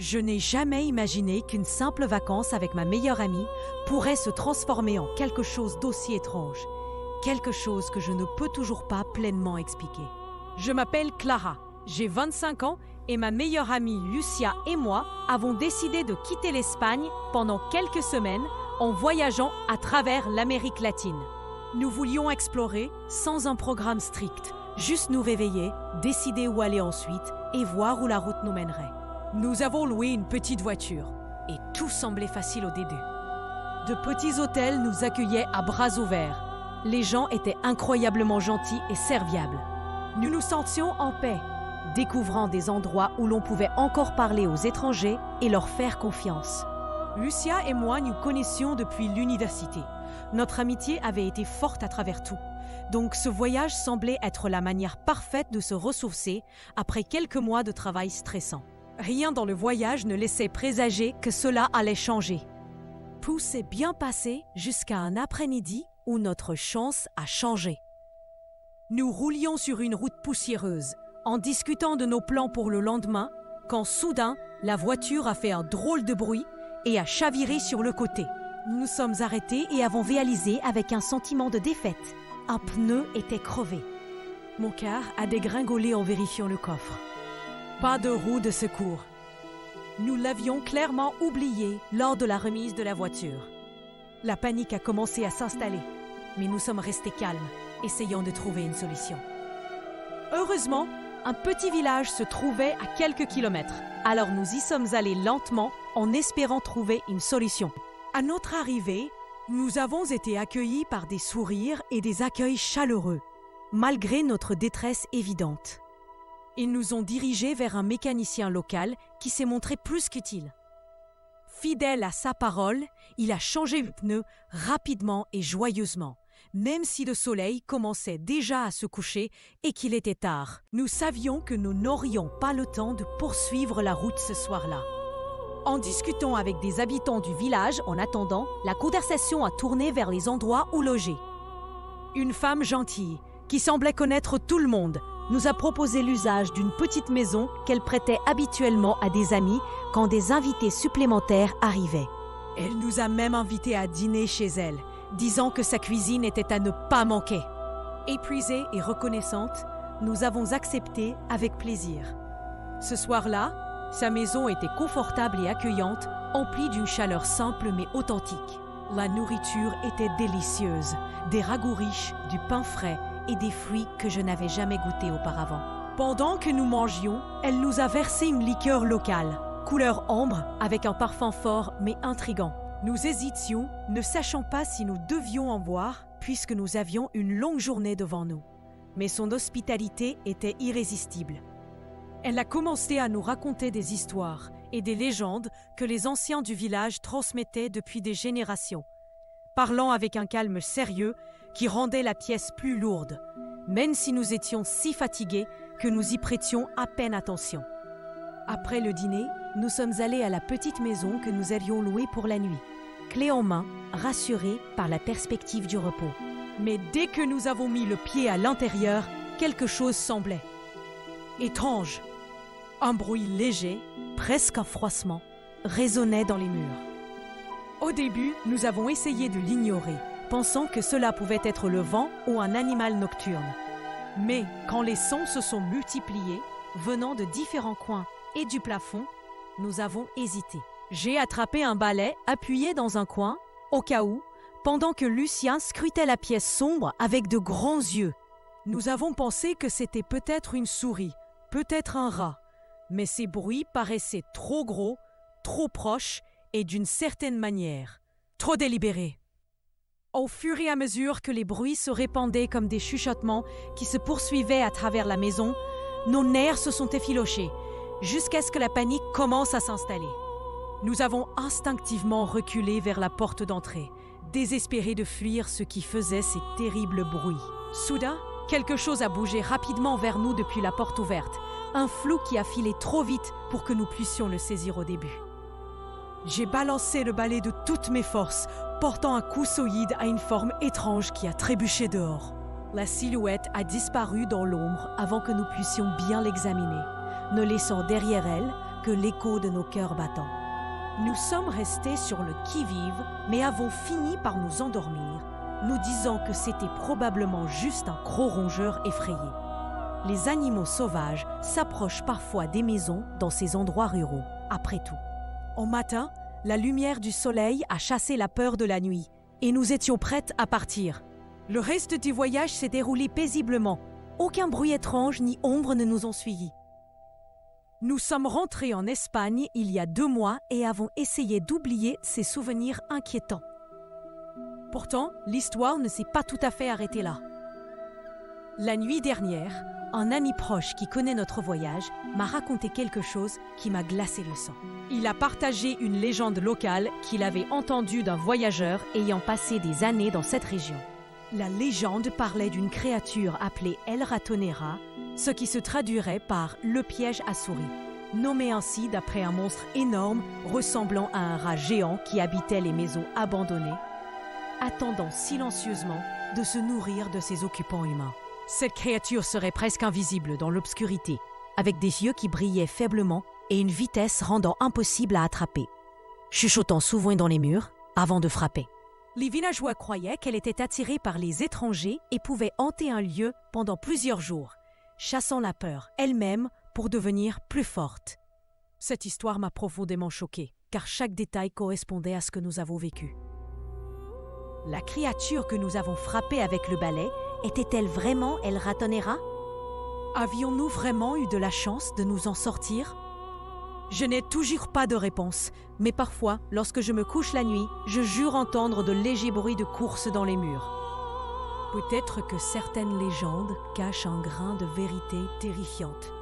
Je n'ai jamais imaginé qu'une simple vacance avec ma meilleure amie pourrait se transformer en quelque chose d'aussi étrange. Quelque chose que je ne peux toujours pas pleinement expliquer. Je m'appelle Clara, j'ai 25 ans et ma meilleure amie Lucia et moi avons décidé de quitter l'Espagne pendant quelques semaines en voyageant à travers l'Amérique latine. Nous voulions explorer sans un programme strict, juste nous réveiller, décider où aller ensuite et voir où la route nous mènerait. Nous avons loué une petite voiture et tout semblait facile au début. De petits hôtels nous accueillaient à bras ouverts. Les gens étaient incroyablement gentils et serviables. Nous nous sentions en paix, découvrant des endroits où l'on pouvait encore parler aux étrangers et leur faire confiance. Lucia et moi nous connaissions depuis l'université. Notre amitié avait été forte à travers tout. Donc ce voyage semblait être la manière parfaite de se ressourcer après quelques mois de travail stressant. Rien dans le voyage ne laissait présager que cela allait changer. Tout s'est bien passé jusqu'à un après-midi où notre chance a changé. Nous roulions sur une route poussiéreuse, en discutant de nos plans pour le lendemain, quand soudain, la voiture a fait un drôle de bruit et a chaviré sur le côté. Nous sommes arrêtés et avons réalisé avec un sentiment de défaite. Un pneu était crevé. Mon cœur a dégringolé en vérifiant le coffre. Pas de roue de secours. Nous l'avions clairement oublié lors de la remise de la voiture. La panique a commencé à s'installer, mais nous sommes restés calmes, essayant de trouver une solution. Heureusement, un petit village se trouvait à quelques kilomètres, alors nous y sommes allés lentement en espérant trouver une solution. À notre arrivée, nous avons été accueillis par des sourires et des accueils chaleureux, malgré notre détresse évidente. Ils nous ont dirigés vers un mécanicien local qui s'est montré plus qu'utile. Fidèle à sa parole, il a changé le pneu rapidement et joyeusement, même si le soleil commençait déjà à se coucher et qu'il était tard. Nous savions que nous n'aurions pas le temps de poursuivre la route ce soir-là. En discutant avec des habitants du village en attendant, la conversation a tourné vers les endroits où loger. Une femme gentille, qui semblait connaître tout le monde, nous a proposé l'usage d'une petite maison qu'elle prêtait habituellement à des amis quand des invités supplémentaires arrivaient. Elle nous a même invités à dîner chez elle, disant que sa cuisine était à ne pas manquer. Épuisée et reconnaissante, nous avons accepté avec plaisir. Ce soir-là, sa maison était confortable et accueillante, emplie d'une chaleur simple mais authentique. La nourriture était délicieuse, des ragoûts riches, du pain frais et des fruits que je n'avais jamais goûtés auparavant. Pendant que nous mangions, elle nous a versé une liqueur locale, couleur ambre avec un parfum fort mais intrigant. Nous hésitions, ne sachant pas si nous devions en boire puisque nous avions une longue journée devant nous. Mais son hospitalité était irrésistible. Elle a commencé à nous raconter des histoires et des légendes que les anciens du village transmettaient depuis des générations, parlant avec un calme sérieux qui rendait la pièce plus lourde, même si nous étions si fatigués que nous y prêtions à peine attention. Après le dîner, nous sommes allés à la petite maison que nous avions louée pour la nuit, clé en main, rassurés par la perspective du repos. Mais dès que nous avons mis le pied à l'intérieur, quelque chose semblait étrange. Un bruit léger, presque un froissement, résonnait dans les murs. Au début, nous avons essayé de l'ignorer, pensant que cela pouvait être le vent ou un animal nocturne. Mais quand les sons se sont multipliés, venant de différents coins et du plafond, nous avons hésité. J'ai attrapé un balai appuyé dans un coin, au cas où, pendant que Lucien scrutait la pièce sombre avec de grands yeux. Nous avons pensé que c'était peut-être une souris, peut-être un rat, mais ces bruits paraissaient trop gros, trop proches et d'une certaine manière, trop délibérés. Au fur et à mesure que les bruits se répandaient comme des chuchotements qui se poursuivaient à travers la maison, nos nerfs se sont effilochés, jusqu'à ce que la panique commence à s'installer. Nous avons instinctivement reculé vers la porte d'entrée, désespérés de fuir ce qui faisait ces terribles bruits. Soudain, quelque chose a bougé rapidement vers nous depuis la porte ouverte, un flou qui a filé trop vite pour que nous puissions le saisir au début. J'ai balancé le balai de toutes mes forces, portant un coup solide à une forme étrange qui a trébuché dehors. La silhouette a disparu dans l'ombre avant que nous puissions bien l'examiner, ne laissant derrière elle que l'écho de nos cœurs battants. Nous sommes restés sur le qui-vive, mais avons fini par nous endormir, nous disant que c'était probablement juste un gros rongeur effrayé. Les animaux sauvages s'approchent parfois des maisons dans ces endroits ruraux, après tout. Au matin, la lumière du soleil a chassé la peur de la nuit, et nous étions prêtes à partir. Le reste du voyage s'est déroulé paisiblement. Aucun bruit étrange ni ombre ne nous ont suivis. Nous sommes rentrés en Espagne il y a 2 mois et avons essayé d'oublier ces souvenirs inquiétants. Pourtant, l'histoire ne s'est pas tout à fait arrêtée là. La nuit dernière, un ami proche qui connaît notre voyage m'a raconté quelque chose qui m'a glacé le sang. Il a partagé une légende locale qu'il avait entendue d'un voyageur ayant passé des années dans cette région. La légende parlait d'une créature appelée El Ratonera, ce qui se traduirait par « le piège à souris », nommé ainsi d'après un monstre énorme ressemblant à un rat géant qui habitait les maisons abandonnées, attendant silencieusement de se nourrir de ses occupants humains. Cette créature serait presque invisible dans l'obscurité, avec des yeux qui brillaient faiblement et une vitesse rendant impossible à attraper, chuchotant souvent dans les murs avant de frapper. Les villageois croyaient qu'elle était attirée par les étrangers et pouvait hanter un lieu pendant plusieurs jours, chassant la peur elle-même pour devenir plus forte. Cette histoire m'a profondément choquée, car chaque détail correspondait à ce que nous avons vécu. La créature que nous avons frappée avec le balai était-elle vraiment El Ratonera? Avions-nous vraiment eu de la chance de nous en sortir? Je n'ai toujours pas de réponse, mais parfois, lorsque je me couche la nuit, je jure entendre de légers bruits de course dans les murs. Peut-être que certaines légendes cachent un grain de vérité terrifiante.